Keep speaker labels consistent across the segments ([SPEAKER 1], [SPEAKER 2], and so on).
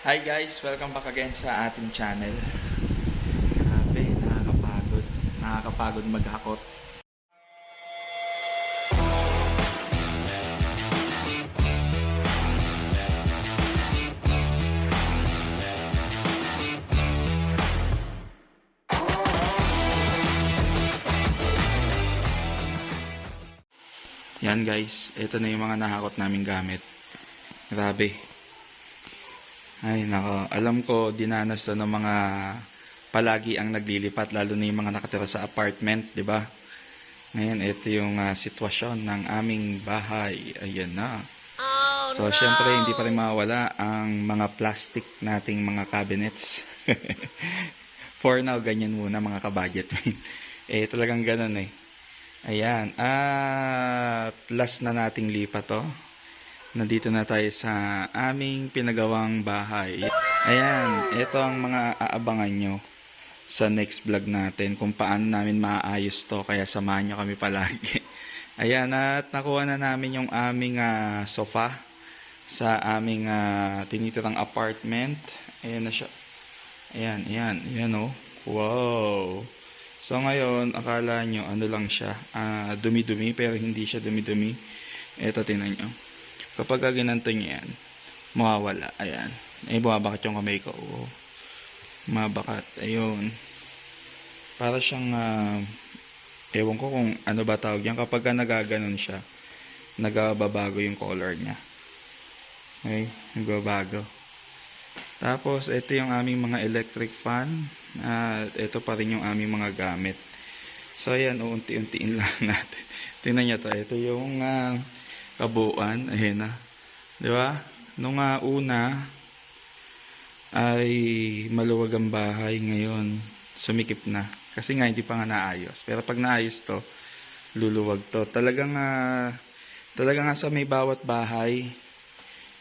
[SPEAKER 1] Hi guys! Welcome back again sa ating channel. Grabe, nakakapagod. Nakakapagod maghakot. Yan guys, ito na yung mga nahakot naming gamit. Grabe. Ay nako, alam ko dinanas to ng mga palagi ang naglilipat, lalo na yung mga nakatira sa apartment, di ba? Ngayon, ito yung sitwasyon ng aming bahay. Ayan na. So, syempre, hindi pa rin mawala ang mga plastic nating mga cabinets. For now, ganyan muna mga kabudget. Talagang ganun eh. Ayan. At last na nating lipat to. Nandito na tayo sa aming pinagawang bahay. Ayan. Ito ang mga aabangan nyo sa next vlog natin kung paano namin maayos to. Kaya samahan nyo kami palagi. Ayan. At nakuha na namin yung aming sofa sa aming tinitirang apartment. Ayan na siya. Ayan, ayan, ayan oh. Wow. So ngayon, akala nyo ano lang siya, dumi-dumi, pero hindi siya dumi-dumi. Ito, tingnan nyo. Kapag ginanto nyo yan, mawawala. Ayan. Bumabakat yung kamay ko. Oh. Mabakat. Ayun. Para siyang, ewan ko kung ano ba tawag yan. Kapag nagaganon siya, nagbabago yung color niya. Okay, nagbabago. Tapos, ito yung aming mga electric fan. At ito pa rin yung aming mga gamit. So, ayan, uunti-untiin lang natin. Tingnan nyo to. Ito yung kabuuan. Ayan na. Di ba? Nung una, ay maluwag ang bahay. Ngayon, sumikip na. Kasi nga, hindi pa nga naayos. Pero pag naayos to, luluwag to. Talagang sa may bawat bahay,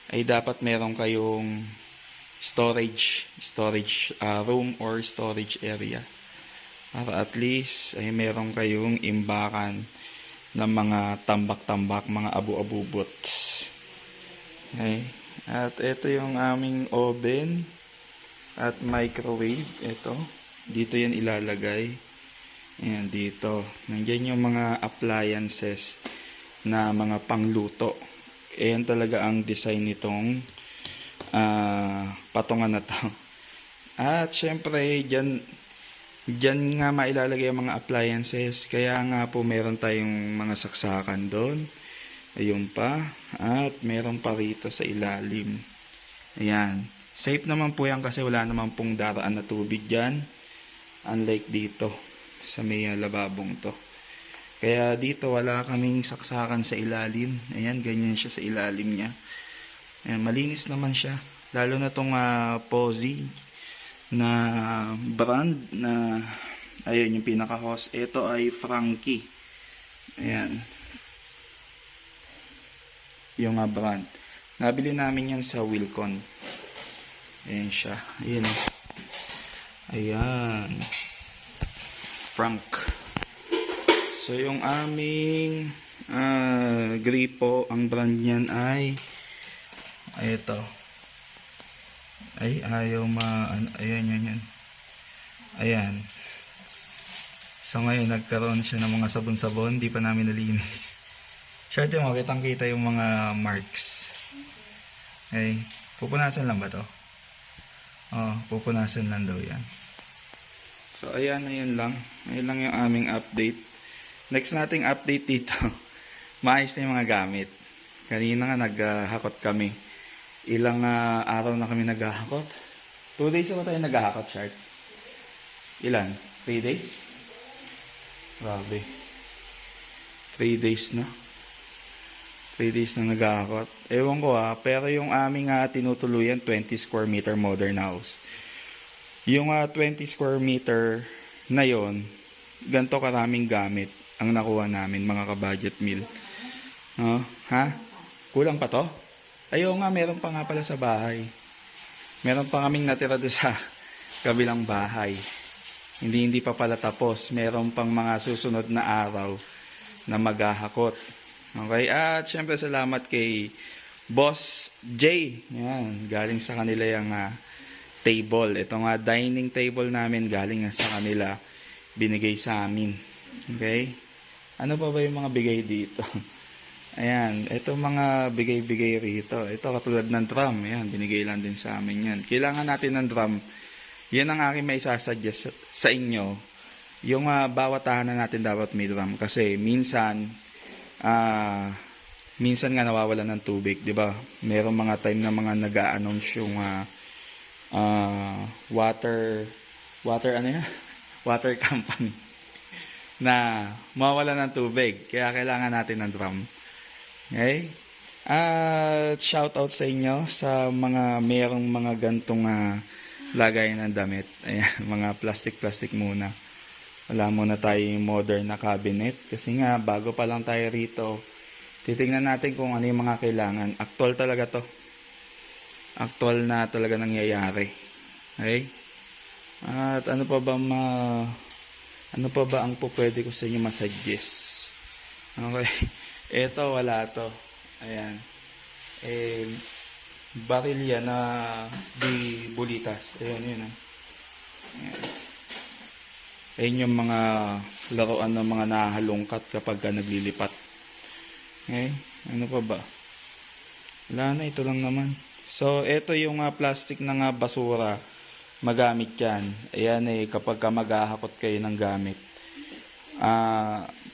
[SPEAKER 1] ay dapat meron kayong storage room or storage area para at least ay meron kayong imbakan ng mga tambak-tambak, mga abu-abubot. Okay. At ito yung aming oven at microwave. Ito, dito yan ilalagay. Ayan, dito nandiyan yung mga appliances na mga pangluto. Ayan talaga ang design nitong patungan na to. At syempre, dyan nga mailalagay ang mga appliances. Kaya nga po meron tayong mga saksakan doon. Ayun pa. At meron pa rito sa ilalim. Ayan. Safe naman po yan kasi wala naman pong daraan na tubig dyan. Unlike dito sa may lababong to. Kaya dito wala kaming saksakan sa ilalim. Ayan, ganyan siya sa ilalim niya. Ayan, malinis naman siya. Lalo na itong Pozi na brand na, ayun yung pinaka-host. Ito ay Frankie. Ayan. Yung brand. Nabili namin yan sa Wilcon. Ayan siya. Ayan. Ayan. Frank. So, yung aming gripo, ang brand niyan ay ito. Ay, ayaw ayan, yan. Ayan. So, ngayon, nagkaroon siya ng mga sabon-sabon. Di pa namin nalinis. Syarte mo, kitang-kita yung mga marks. Okay. Pupunasan lang ba to? Oh, pupunasan lang daw yan. So, ayan, ayan lang. Ayan lang yung aming update. Next nating update dito, maayos na yung mga gamit. Kanina nga naghahakot kami. Ilang araw na kami naghahakot. 2 days na ba tayo naghahakot, Shark? Ilan? 3 days? Grabe. 3 days na. 3 days na naghahakot. Ewan ko pero yung aming tinutuluyan, 20 square meter modern house. Yung 20 square meter na yon, ganito karaming gamit ang nakuha namin, mga ka-budget meal. Ha? Kulang pa to? Ayaw nga, meron pa nga pala sa bahay. Meron pa kaming natira doon sa kabilang bahay. Hindi pa pala tapos. Meron pang mga susunod na araw na maghahakot. Okay? At syempre salamat kay Boss J. Yan, galing sa kanila yung table. Ito nga dining table namin galing sa kanila. Binigay sa amin. Okay? Ano pa ba yung mga bigay dito? Ayan, ito mga bigay-bigay rito. Ito katulad ng drum. Ayan, binigay lang din sa amin yan. Kailangan natin ng drum. Yan ang aking may sasuggest sa inyo. Yung bawat tahanan natin dapat may drum. Kasi minsan nga nawawalan ng tubig, di ba? Merong mga time na mga nag-a-announce yung water ano yan? Water company na mawawalan ng tubig. Kaya kailangan natin ng drum. Okay? Shout out sa inyo sa mga merong mga gantong lagay ng damit. Ayan, mga plastic muna. Wala muna tayong modern na cabinet. Kasi nga, bago pa lang tayo rito, titingnan natin kung ano yung mga kailangan. Actual talaga to. Actual na talaga nangyayari. Okay? At ano pa ba ang pwede ko sa inyo masuggest? Okay. Ito, wala to. Ayan. Baril yan na di bulitas. Ayan. Ayan. Ayan yung mga laruan ng mga nahalungkat kapag naglilipat. Okay? Ano pa ba? Wala na, ito lang naman. So, ito yung plastic na basura. Magamit yan. Ayan kapag maghahakot kayo ng gamit.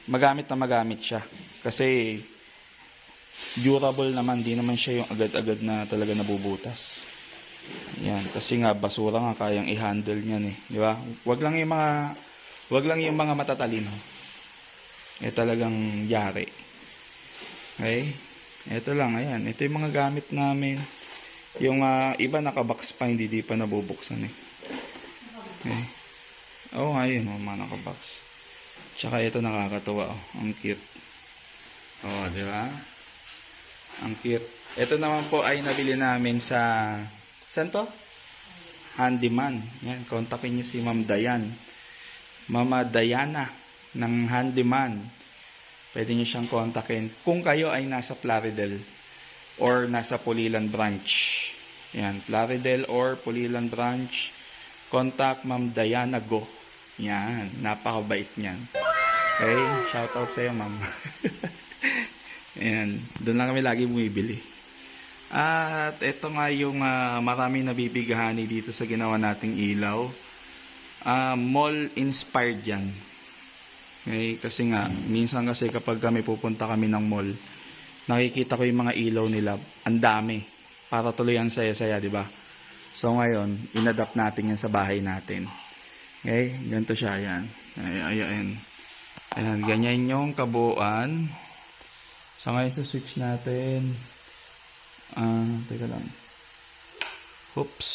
[SPEAKER 1] Magamit siya. Kasi durable naman, di naman siya yung agad-agad na talaga nabubutas. Yan, kasi nga basura nga kayang i-handle niyan di ba? Wag lang yung mga matatalino. Talagang yari. Okay? Ito lang, ayan. Ito yung mga gamit namin. Yung iba nakabox pa, hindi pa nabubuksan Okay. Ayun, mga nakabox. Tsaka ito nakakatuwa, ang cute. Di ba? Ang cute. Ito naman po ay nabili namin sa saan to? Handyman. Yan, kontakin niyo si Ma'am Dayan. Mama Diana ng Handyman. Pwede niyo siyang kontakin kung kayo ay nasa Plaridel or nasa Pulilan branch. Yan, Plaridel or Pulilan branch. Contact Ma'am Diana Go. Yan, napakabait niyan. Okay, shout out sa iyo, ma'am. Ayan, doon lang kami lagi bumibili. At ito nga yung maraming nabibigahani dito sa ginawa nating ilaw. Mall inspired yan. Okay, kasi nga, minsan kasi kapag kami pupunta kami ng mall, nakikita ko yung mga ilaw nila, ang dami. Para tuloy ang saya-saya, di ba? So ngayon, inadapt natin yan sa bahay natin. Okay, ganito siya, yan. Ayan. Ayan, ganyan yung kabuuan. So ngayon sa switch natin, teka lang. Oops.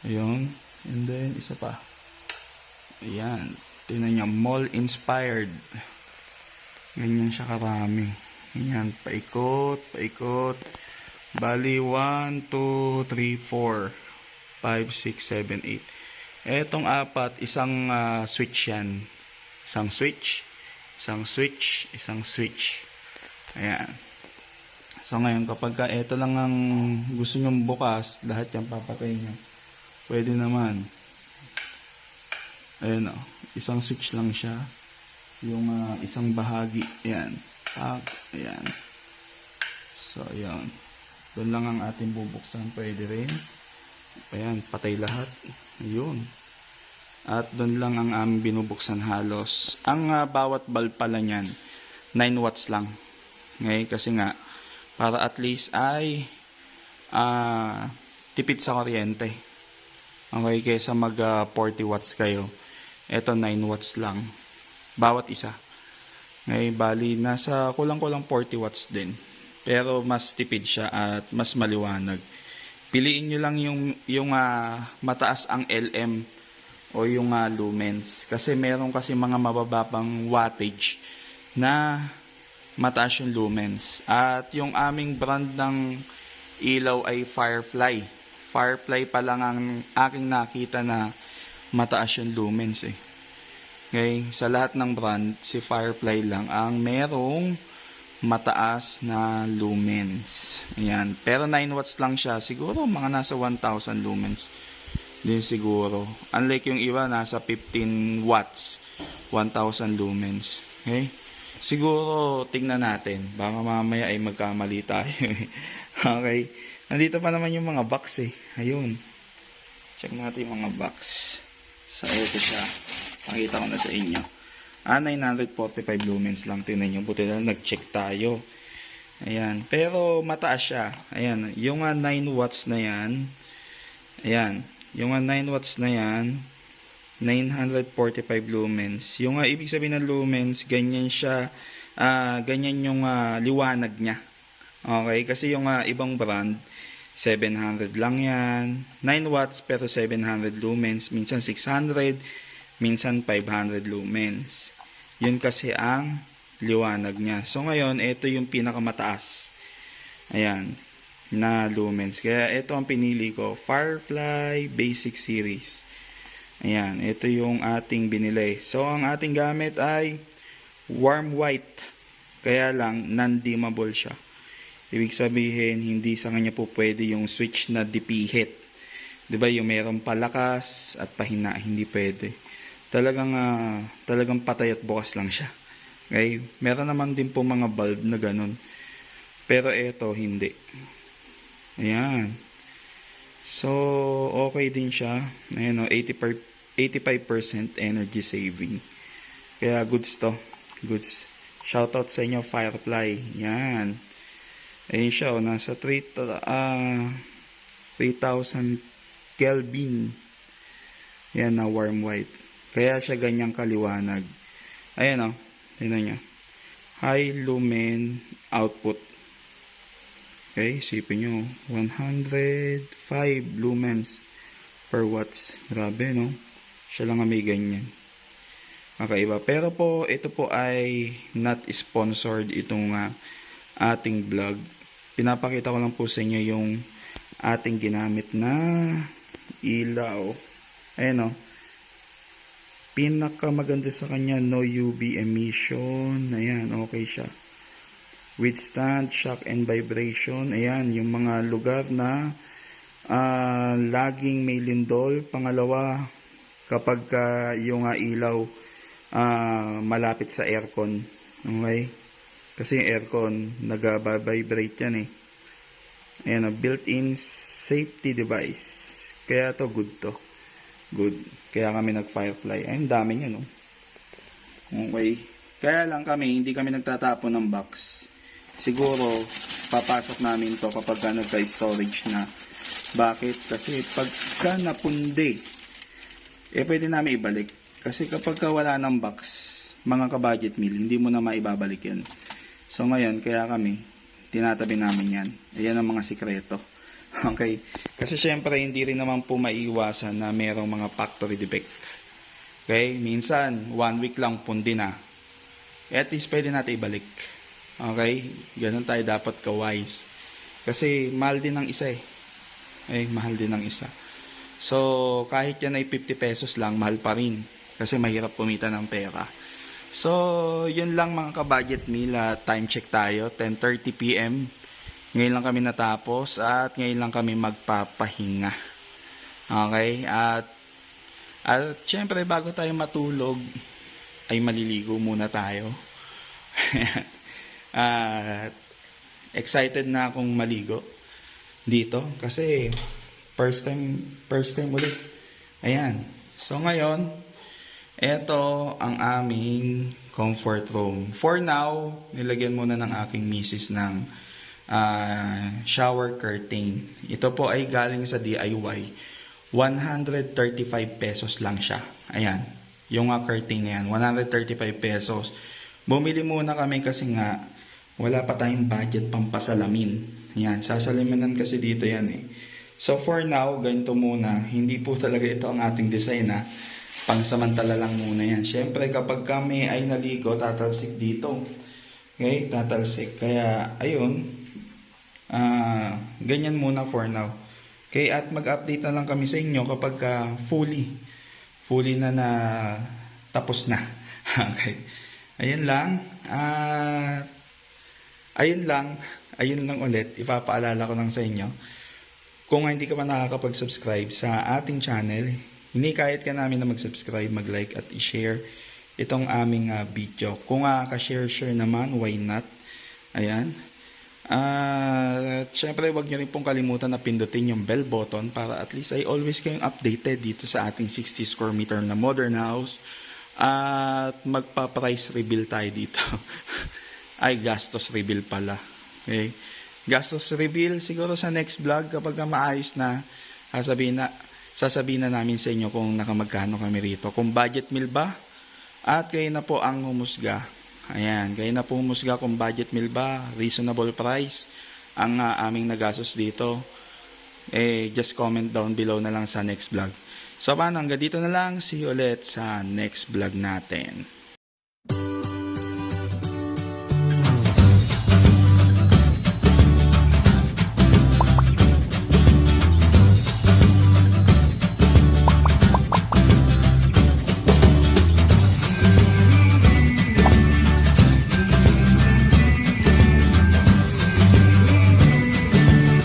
[SPEAKER 1] Ayun. And then, isa pa. Ayan. Tingnan niya, mall inspired. Ganyan siya karami. Ayan, paikot. Bali, 1, 2, 3, 4, 5, 6, 7, 8. Etong apat, isang switch yan. Isang switch. Ayan. So ngayon, kapag ito lang ang gusto nyong bukas, lahat yan papatay nyo. Pwede naman. Ayan isang switch lang siya. Yung isang bahagi. Ayan. Ayan. So, ayan. Doon lang ang ating bubuksan. Pwede rin. Ayan, patay lahat. Ayun. At doon lang ang aming binubuksan halos. Ang bawat bulb pala niyan, 9 watts lang. Okay? Kasi nga, para at least ay tipid sa kuryente. Okay? Kaysa mag 40 watts kayo. Ito 9 watts lang. Bawat isa. Okay? Bali, nasa kulang-kulang 40 watts din. Pero mas tipid siya at mas maliwanag. Piliin nyo lang yung mataas ang LM o yung lumens. Kasi meron kasi mga mabababang wattage na mataas yung lumens. At yung aming brand ng ilaw ay Firefly. Firefly pa lang ang aking nakita na mataas yung lumens Okay? Sa lahat ng brand, si Firefly lang ang merong mataas na lumens. Ayan. Pero 9 watts lang siya. Siguro mga nasa 1,000 lumens din siguro. Unlike yung iba, nasa 15 watts. 1,000 lumens. Okay? Siguro, tingnan natin. Baka mamaya ay magkamali tayo. Okay? Nandito pa naman yung mga box eh. Ayun. Check natin yung mga box. So, ito siya. Pakita ko na sa inyo. 945 lumens lang. Tingnan nyo. Buti na nag-check tayo. Ayan. Pero mataas siya. Ayan. Yung 9 watts na yan. Ayan. Yung 9 watts na yan. 945 lumens. Yung ibig sabihin ng lumens, ganyan siya. Ganyan yung liwanag niya. Okay? Kasi yung ibang brand, 700 lang yan. 9 watts pero 700 lumens. Minsan 600. Minsan 500 lumens. Yun kasi ang liwanag niya. So ngayon, ito yung pinakamataas. Ayan. Na lumens. Kaya ito ang pinili ko. Firefly Basic Series. Ayan. Ito yung ating binili. So ang ating gamit ay warm white. Kaya lang, non-dimmable siya. Ibig sabihin, hindi sa kanya po pwede yung switch na dipihit. Diba yung merong palakas at pahina. Hindi pwede. Talagang patay at bukas lang siya. Okay? Meron naman din po mga bulb na ganun. Pero ito, hindi. Ayan. So, okay din siya. Ayan o, 85% energy saving. Kaya goods to. Goods. Shoutout sa inyo, Firefly. Yan. Ayan siya o, nasa 3,000 Kelvin. Yan na warm white. Kaya siya ganyang kaliwanag. Ayan o. Tingnan nyo. High lumen output. Okay, isipin nyo. 105 lumens per watts. Grabe, no? Siya lang ang may ganyan. Kakaiba. Pero po, ito po ay not sponsored itong ating vlog. Pinapakita ko lang po sa inyo yung ating ginamit na ilaw. Ayan o. Pinakamaganda sa kanya, no UV emission. Ayan, okay siya. Withstand shock and vibration. Ayan, yung mga lugar na laging may lindol. Pangalawa, kapag yung ilaw malapit sa aircon. Okay? Kasi yung aircon, nag-vibrate yan eh. Ayan, built-in safety device. Kaya to good to. Good. Kaya kami nag-Firefly. Ay, ang dami niya, no? Okay. Kaya lang kami, hindi kami nagtatapon ng box. Siguro, papasok namin to kapag nagka-storage na. Bakit? Kasi pagka napundi, pwede namin ibalik. Kasi kapag wala ng box, mga ka-budget meal, hindi mo na maibabalik yan. So ngayon, kaya kami, tinatabi namin yan. Ayan ang mga sikreto. Okay? Kasi syempre, hindi rin naman po maiiwasan na merong mga factory defect. Okay? Minsan, 1 week lang pundi na. At least, pwede natin ibalik. Okay? Ganun tayo dapat ka-wise. Kasi, mahal din ng isa eh. Okay? Mahal din ng isa. So, kahit yan ay 50 pesos lang, mahal pa rin. Kasi mahirap pumita ng pera. So, yun lang mga ka-budget meal. Time check tayo, 10:30 PM. Ngayon lang kami natapos at ngayon lang kami magpapahinga. Okay? At syempre bago tayo matulog, ay maliligo muna tayo. Excited na akong maligo dito kasi first time ulit. Ayan. So ngayon, ito ang aming comfort room. For now, nilagyan muna ng aking misis ng shower curtain. Ito po ay galing sa DIY. 135 pesos lang siya. Ayan. Yung curtain na yan. 135 pesos. Bumili muna kami kasi nga wala pa tayong budget pang pasalamin. Ayan. Sasaliminan kasi dito yan eh. So for now, ganito muna. Hindi po talaga ito ang ating design ha. Pangsamantala lang muna yan. Siyempre kapag kami ay naligo, tatalsik dito. Okay? Tatalsik. Kaya ayun. Ganyan muna for now. Okay, at mag-update na lang kami sa inyo kapag fully na tapos na. Okay. Ayun lang. Ayun lang ulit, ipapaalala ko lang sa inyo. Kung hindi ka pa nakakapag-subscribe sa ating channel, hinikayat ka namin na mag-subscribe, mag-like at i-share itong aming video. Kung ka-share naman, why not? Ayan. At syempre, huwag nyo rin pong kalimutan na pindutin yung bell button para at least ay always kayong updated dito sa ating 60 square meter na modern house. At magpa-price reveal tayo dito. Ay, gastos reveal pala. Okay? Gastos reveal siguro sa next vlog kapag maayos na, sasabihin na namin sa inyo kung nakamagkano kami rito. Kung budget meal ba? At kayo na po ang humusga. Ayan, kayo na po humusga kung budget meal ba, reasonable price ang aming nagastos dito. Just comment down below na lang sa next vlog. So paano, hanggang dito na lang. See you ulit sa next vlog natin.